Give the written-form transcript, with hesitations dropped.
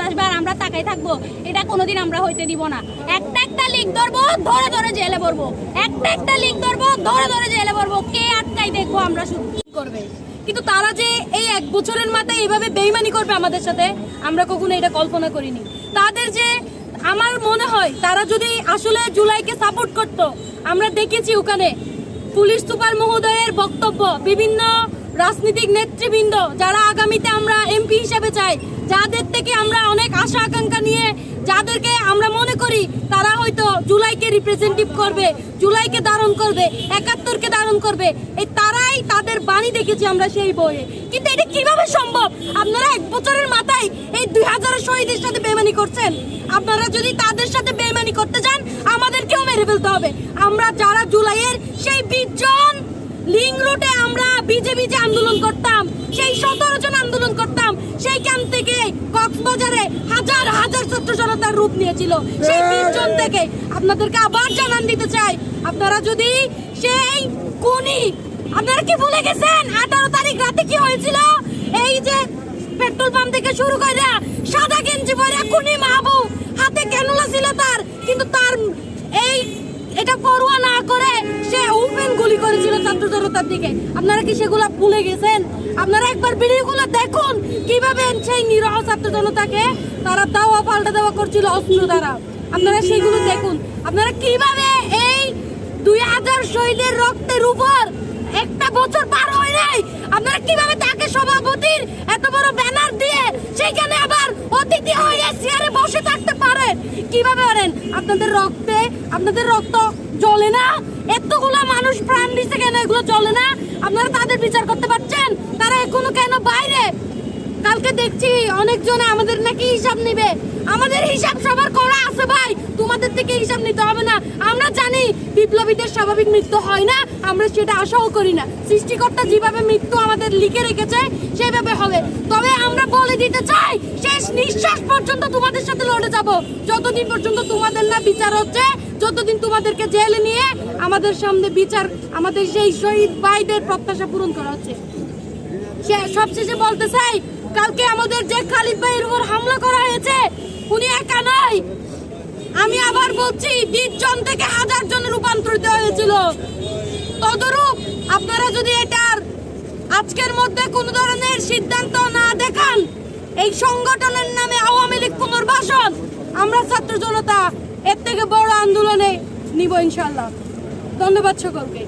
আসবে আর আমরা তাকাই থাকবো, এটা কোনোদিন আমরা হইতে দিব না। একটা লিক ধরবো, ধরে ধরে জেলে পড়বো, একটা লিক ধরবো, ধরে ধরে জেলে পড়বো, কে আটকাই দেখবো আমরা শুধু করবে। কিন্তু তারা যে এই 1 বছরের মাথায় এইভাবে বেইমানি করবে আমাদের সাথে, আমরা কখনো এটা কল্পনা করিনি। তাদের যে আমার মনে হয় তারা যদি আসলে জুলাইকে সাপোর্ট করত, আমরা দেখেছি ওখানে পুলিশ সুপার মহোদয়ের বক্তব্য, বিভিন্ন রাজনৈতিক নেতৃবৃন্দ যারা আগামীতে আমরা এমপি হিসেবে চাই, যাদের থেকে আমরা অনেক আশা আকাঙ্ক্ষা নিয়ে, যাদেরকে আমরা মনে করি তারা হয়তো জুলাইকে রিপ্রেজেন্টেটিভ করবে, জুলাইকে ধারণ করবে, 71কে ধারণ করবে, এই তারাই তাদের বাণী দেখেছি আমরা সেই বইয়ে। কিন্তু এটা কিভাবে সম্ভব? আপনারা 1 বছরের মাথায় এই 2000 শহীদের সাথে বেইমানি করছেন। আপনারা যদি তাদের সাথে বেইমানি করতে যান, আমাদেরকেও মেরে ফেলতে হবে। আমরা যারা জুলাইয়ের সেই 20 জন লিং রুটে আমরা বিজেপি আন্দোলন করতাম, সেই 17 জন আন্দোলন করতাম, সেইখান থেকে কক্সবাজারে হাজার হাজার ছাত্র জনতার রূপ নিয়েছিল সেই 20 জন থেকে। আপনাদেরকে আবার জানান দিতে চাই, আপনারা যদি সেই খুনি, আপনারা কি ভুলে গেছেন 18 তারিখ রাতে কি হয়েছিল? এই যে পেট্রোল পাম্প থেকে শুরু করে সাদা গেঞ্জি পরে খুনি মাহবুব, হাতে ক্যানুলা ছিল তার, কিন্তু তার এটা পরোয়া না করে সে ওপেন গুলি করেছিল ছাত্র জনতার দিকে। আপনারা কি সেগুলো ভুলে গেছেন? আপনারা একবার ভিডিওগুলো দেখুন কিভাবে সেই নিরহ ছাত্র জনতাকে তারা দাওয়া পাল্টা দেওয়া করছিল অস্ত্র দ্বারা। আপনারা সেগুলো দেখুন, আপনারা কিভাবে এই 2000 শহীদের রক্তের উপর 1টা বছর পার হয় নাই, আপনারা কিভাবে তাকে সভাপতির এত বড় ব্যানার দিয়ে সেখানে আবার অতিথি হয়ে চেয়ারে বসে থাকতে পারেন? কিভাবে পারেন? আপনাদের রক্ত জ্বলে না? এতগুলো মানুষ প্রাণ দিচ্ছে কেন, এগুলো জ্বলে না? আপনারা তাদের বিচার করতে পারছেন? তারা এখনো কেন বাইরে? কালকে দেখছি অনেকজনে আমাদের নাকি হিসাব নেবে। আমাদের হিসাব সবার করা আছে ভাই, তোমাদের থেকে হিসাব নিতে হবে না। আমরা জানি বিপ্লবীদের স্বাভাবিক মৃত্যু হয় না, আমরা সেটা আশাও করি না। সৃষ্টিকর্তা যেভাবে মৃত্যু আমাদের লিখে রেখেছে সেভাবে হবে। তবে আমরা বলে দিতে চাই, শেষ নিঃশ্বাস পর্যন্ত তোমাদের সাথে লড়ে যাব, যতদিন পর্যন্ত তোমাদের না বিচার হচ্ছে, যতদিন তোমাদেরকে জেলে নিয়ে আমাদের সামনে বিচার, আমাদের সেই শহীদ ভাইদের প্রত্যাশা পূরণ করা হচ্ছে। সবশেষে বলতে চাই, কালকে আমাদের যে খালিদ ভাইয়ের উপর হামলা করা হয়েছে, উনি একা নয়। আমি আবার বলছি, 20 জন থেকে 1000 জনে রূপান্তরিত হয়েছিল। তদরূপ আপনারা যদি এটার আজকের মধ্যে কোন ধরনের সিদ্ধান্ত না দেখান, এই সংগঠনের নামে আওয়ামী লীগ পুনর্বাসন, আমরা ছাত্র জনতা এর থেকে বড় আন্দোলনে নিব ইনশাআল্লাহ। ধন্যবাদ সকলকে।